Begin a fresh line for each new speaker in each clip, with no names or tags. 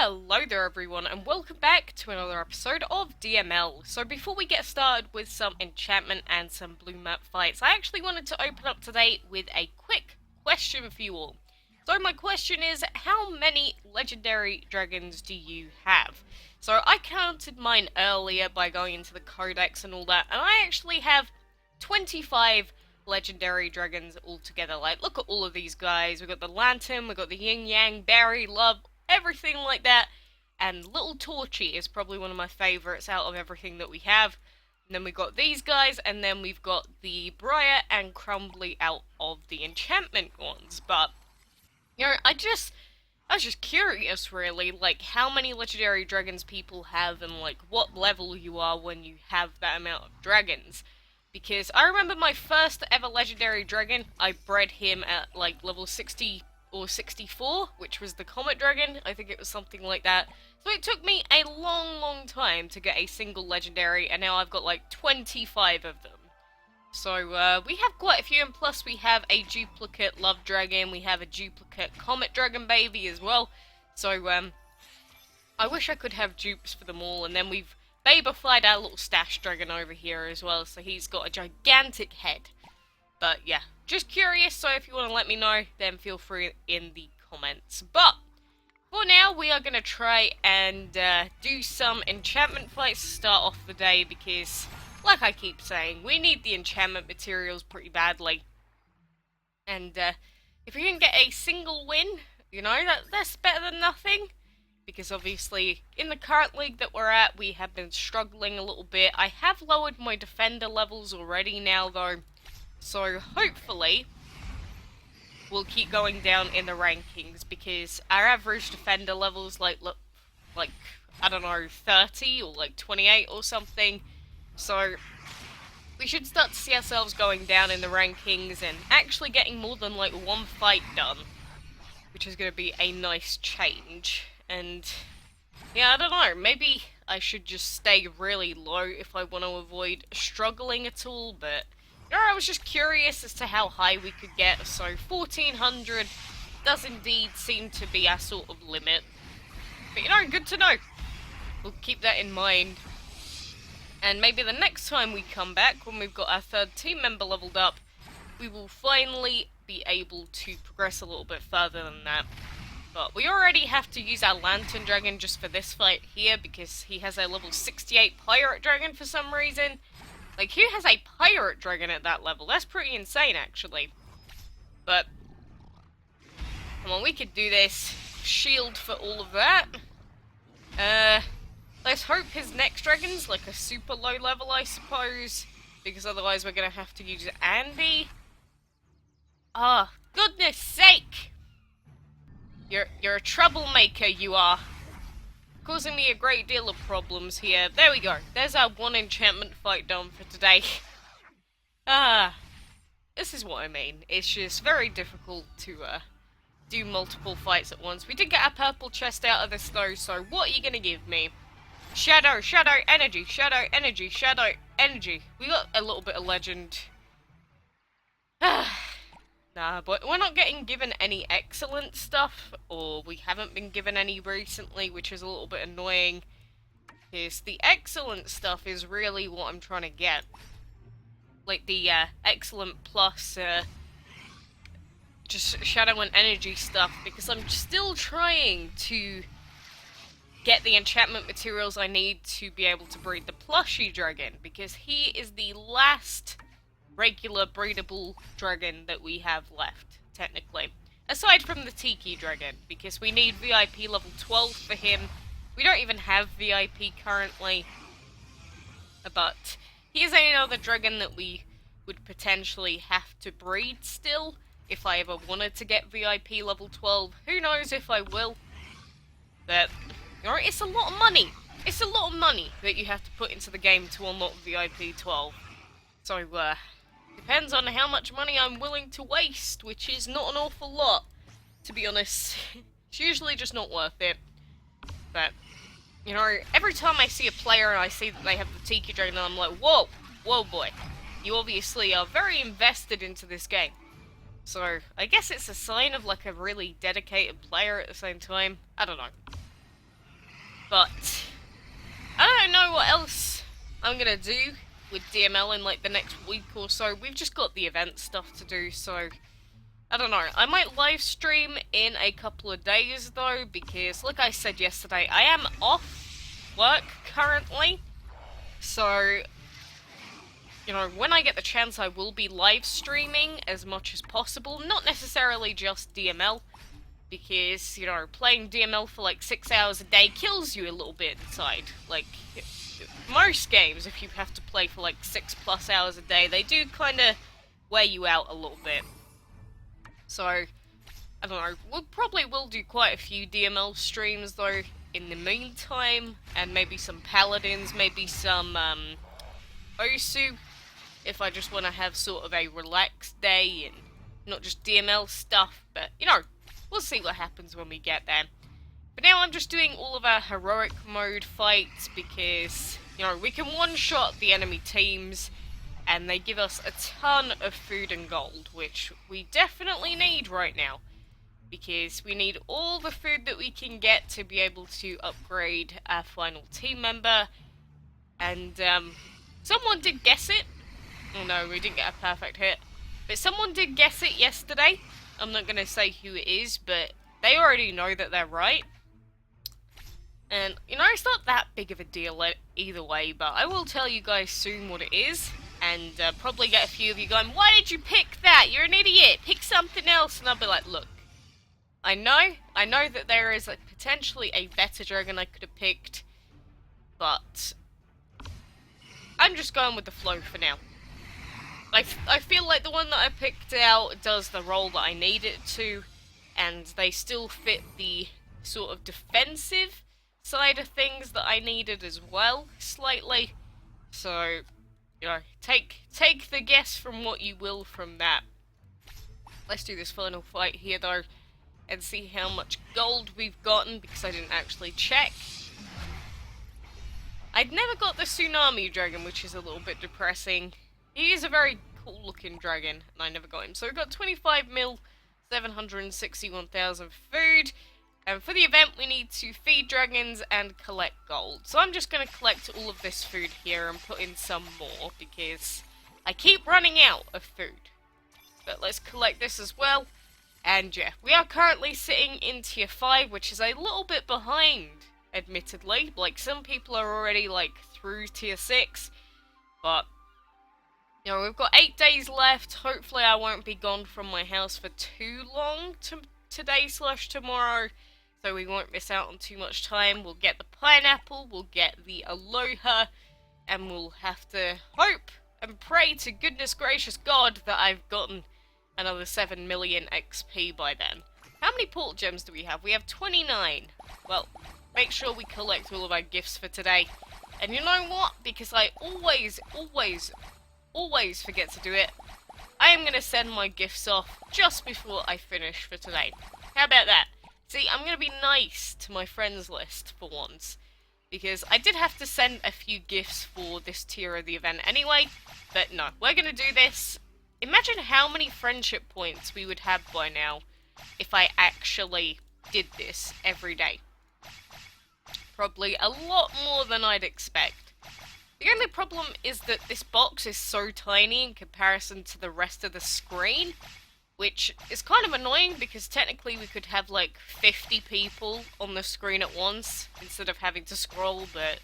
Hello there everyone and welcome back to another episode of DML. So before we get started with some enchantment and some blue map fights, I actually wanted to open up today with a quick question for you all. So my question is, how many legendary dragons do you have? So I counted mine earlier by going into the codex and all that, and I actually have 25 legendary dragons altogether. Like, look at all of these guys. We've got the Lantern, we've got the Yin Yang, Berry, Love, everything like that. And Little Torchy is probably one of my favourites out of everything that we have. And then we've got these guys, and then we've got the Briar and Crumbly out of the enchantment ones. But, you know, I was just curious, really, like, how many legendary dragons people have and, like, what level you are when you have that amount of dragons. Because I remember my first ever legendary dragon, I bred him at, like, level 60 or 64, which was the Comet Dragon. I think it was something like that. So it took me a long time to get a single legendary, and now I've got, like, 25 of them. So, we have quite a few, and plus we have a duplicate Love Dragon, we have a duplicate Comet Dragon baby as well. So, I wish I could have dupes for them all, and then we've babified our little stash dragon over here as well, so he's got a gigantic head. But, yeah, just curious, so if you want to let me know, then feel free in the comments. But, for now, we are going to try and do some enchantment fights to start off the day, because, like I keep saying, we need the enchantment materials pretty badly. And if we can get a single win, you know, that's better than nothing. Because obviously, in the current league that we're at, we have been struggling a little bit. I have lowered my defender levels already now, though. So, hopefully, we'll keep going down in the rankings. Because our average defender level's like, I don't know, 30 or like 28 or something. So, we should start to see ourselves going down in the rankings and actually getting more than like one fight done. Which is going to be a nice change. And, yeah, I don't know, maybe I should just stay really low if I want to avoid struggling at all, but, you know, I was just curious as to how high we could get, so 1400 does indeed seem to be our sort of limit. But, you know, good to know. We'll keep that in mind. And maybe the next time we come back, when we've got our third team member leveled up, we will finally be able to progress a little bit further than that. But we already have to use our Lantern Dragon just for this fight here, because he has a level 68 Pirate Dragon for some reason. Like, who has a Pirate Dragon at that level? That's pretty insane, actually. But, come on, we could do this. Shield for all of that. Let's hope his next dragon's like a super low level, I suppose. Because otherwise we're gonna have to use Andy. Ah, goodness sake! You're a troublemaker, you are. Causing me a great deal of problems here. There we go. There's our one enchantment fight done for today. This is what I mean. It's just very difficult to, do multiple fights at once. We did get our purple chest out of this though, so what are you gonna give me? Shadow, energy, shadow, energy, shadow, energy. We got a little bit of legend. Nah, but we're not getting given any excellent stuff, or we haven't been given any recently, which is a little bit annoying. Because the excellent stuff is really what I'm trying to get. Like the excellent plus just shadow and energy stuff, because I'm still trying to get the enchantment materials I need to be able to breed the plushie dragon, because he is the last regular breedable dragon that we have left, technically. Aside from the Tiki dragon, because we need VIP level 12 for him. We don't even have VIP currently. But he is another dragon that we would potentially have to breed still, if I ever wanted to get VIP level 12. Who knows if I will. But, you know, it's a lot of money. It's a lot of money that you have to put into the game to unlock VIP 12. So, depends on how much money I'm willing to waste, which is not an awful lot, to be honest. It's usually just not worth it. But, you know, every time I see a player and I see that they have the Tiki Dragon, I'm like, whoa, boy. You obviously are very invested into this game. So, I guess it's a sign of, like, a really dedicated player at the same time. I don't know. But I don't know what else I'm gonna do with DML in like the next week or so. We've just got the event stuff to do, so I don't know. I might live stream in a couple of days though, because like I said yesterday, I am off work currently. So, you know, when I get the chance, I will be live streaming as much as possible. Not necessarily just DML, because, you know, playing DML for like 6 hours a day kills you a little bit inside. Like, most games, if you have to play for like 6+ hours a day, they do kind of wear you out a little bit. So, I don't know, we probably will do quite a few DML streams though in the meantime, and maybe some paladins, maybe some Osu, if I just want to have sort of a relaxed day and not just DML stuff, but you know, we'll see what happens when we get there. But now I'm just doing all of our heroic mode fights because, you know, we can one-shot the enemy teams and they give us a ton of food and gold, which we definitely need right now. Because we need all the food that we can get to be able to upgrade our final team member. And, someone did guess it. Oh no, we didn't get a perfect hit. But someone did guess it yesterday. I'm not going to say who it is, but they already know that they're right. And, you know, it's not that big of a deal either way, but I will tell you guys soon what it is. And probably get a few of you going, why did you pick that? You're an idiot. Pick something else. And I'll be like, look. I know that there is potentially a better dragon I could have picked, but I'm just going with the flow for now. I feel like the one that I picked out does the role that I need it to, and they still fit the sort of defensive side of things that I needed as well, slightly. So, you know, take the guess from what you will from that. Let's do this final fight here though, and see how much gold we've gotten, because I didn't actually check. I'd never got the Tsunami Dragon, which is a little bit depressing. He is a very cool looking dragon, and I never got him. So we've got 25 mil, 761,000 food, and for the event we need to feed dragons and collect gold. So I'm just going to collect all of this food here and put in some more, because I keep running out of food. But let's collect this as well. And yeah, we are currently sitting in tier 5, which is a little bit behind, admittedly. Like, some people are already, like, through tier 6. But, you know, we've got 8 days left. Hopefully I won't be gone from my house for too long today/tomorrow. So we won't miss out on too much time. We'll get the pineapple, we'll get the aloha, and we'll have to hope and pray to goodness gracious God that I've gotten another 7 million XP by then. How many portal gems do we have? We have 29. Well, make sure we collect all of our gifts for today. And you know what? Because I always forget to do it, I am going to send my gifts off just before I finish for today. How about that? See, I'm going to be nice to my friends list for once. Because I did have to send a few gifts for this tier of the event anyway. But no, we're going to do this. Imagine how many friendship points we would have by now if I actually did this every day. Probably a lot more than I'd expect. The only problem is that this box is so tiny in comparison to the rest of the screen, which is kind of annoying because technically we could have like 50 people on the screen at once instead of having to scroll, but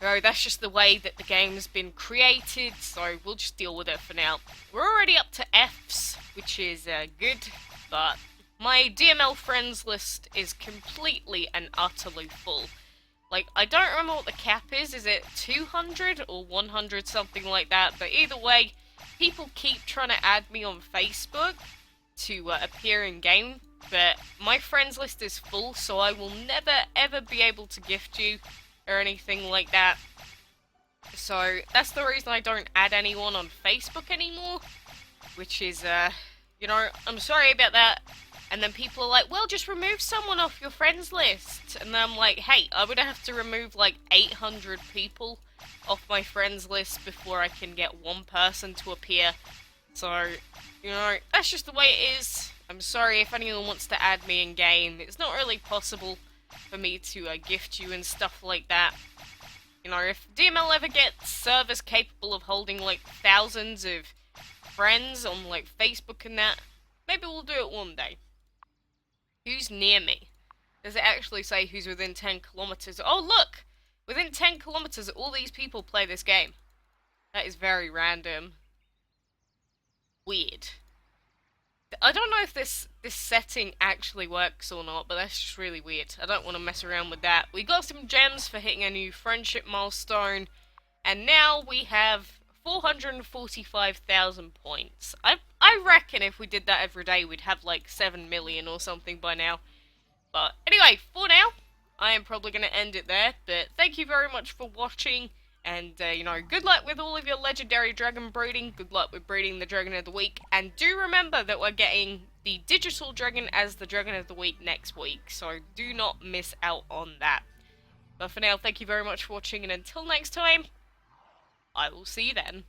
no, that's just the way that the game's been created, so we'll just deal with it for now. We're already up to Fs, which is good, but my DML friends list is completely and utterly full. Like, I don't remember what the cap is it 200 or 100, something like that, but either way, people keep trying to add me on Facebook to appear in game, but my friends list is full, so I will never ever be able to gift you or anything like that. So that's the reason I don't add anyone on Facebook anymore, which is, you know, I'm sorry about that. And then people are like, well, just remove someone off your friends list. And then I'm like, hey, I would have to remove like 800 people off my friends list before I can get one person to appear. So, you know, that's just the way it is. I'm sorry if anyone wants to add me in game. It's not really possible. for me to gift you and stuff like that. You know, if DML ever gets servers capable of holding like thousands of friends on like Facebook and that, maybe we'll do it one day. Who's near me? Does it actually say who's within 10 kilometers? Oh look! Within 10 kilometers all these people play this game. That is very random. Weird. I don't know if this setting actually works or not, but that's just really weird. I don't want to mess around with that. We got some gems for hitting a new friendship milestone, and now we have 445,000 points. I reckon if we did that every day, we'd have like 7 million or something by now. But anyway, for now, I am probably going to end it there. But thank you very much for watching. And, you know, good luck with all of your legendary dragon breeding. Good luck with breeding the Dragon of the Week. And do remember that we're getting the digital dragon as the Dragon of the Week next week. So do not miss out on that. But for now, thank you very much for watching. And until next time, I will see you then.